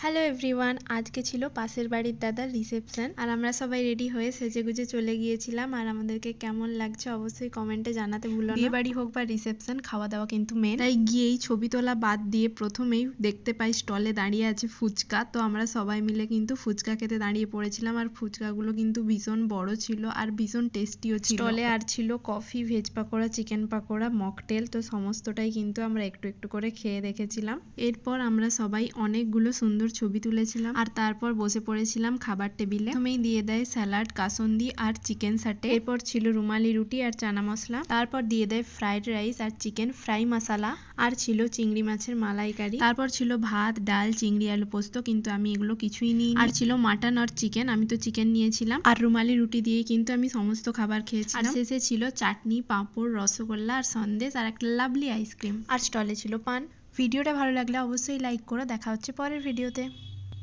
Hello everyone, আজকে ছিল পাশের বাড়ির দাদার রিসেপশন আর আমরা সবাই রেডি হয়ে সেজেগুজে চলে গিয়েছিলাম। আর আমাদেরকে কেমন লাগছে অবশ্যই কমেন্টে জানাতে ভুলো না। বিয়ে বাড়ি হোক বা রিসেপশন, খাওয়া দাওয়া কিন্তু মেন। তাই গিয়েই ছবি তোলা বাদ দিয়ে প্রথমেই দেখতে পাই স্টলে দাঁড়িয়ে আছে ফুচকা। তো আমরা সবাই মিলে কিন্তু ফুচকা খেতে দাঁড়িয়ে পড়েছিলাম। আর ফুচকাগুলো কিন্তু ভীষণ বড় ছিল আর ভীষণ টেস্টিও ছিল। স্টলে আর ছিল coffee, veg pakora, chicken pakora, mocktail. তো সমস্তটাই কিন্তু আমরা একটু একটু করে খেয়ে দেখেছিলাম। এরপর আমরা সবাই অনেকগুলো সুন্দর ছবি তুলেছিলাম আর তারপর বসে পড়েছিলাম খাবার টেবিলে। প্রথমেই দিয়ে দেয় স্যালাড, কাসন্দি আর চিকেন সাটে। এরপর ছিল রুমালি রুটি আর চানা মশলা। তারপর দিয়ে দেয় ফ্রাইড রাইস আর চিকেন ফ্রাই মশলা। আর ছিল চিংড়ি মাছের মালাইকারি। তারপর ছিল ভাত, ডাল, চিংড়ি আলু পোস্ত, কিন্তু আমি এগুলো কিছুই নিইনি। আর ছিল মাটন আর চিকেন, আমি তো চিকেন নিয়েছিলাম। আর রুমালি রুটি দিয়েই কিন্তু আমি সমস্ত খাবার খেয়েছিলাম। আর শেষে ছিল চাটনি, পাঁপড়, রসগোল্লা আর সন্দেশ আর একটা লাভলি আইসক্রিম। আর স্টলে ছিল পান। ভিডিওটা ভালো লাগলে অবশ্যই লাইক করো। দেখা হচ্ছে পরের ভিডিওতে।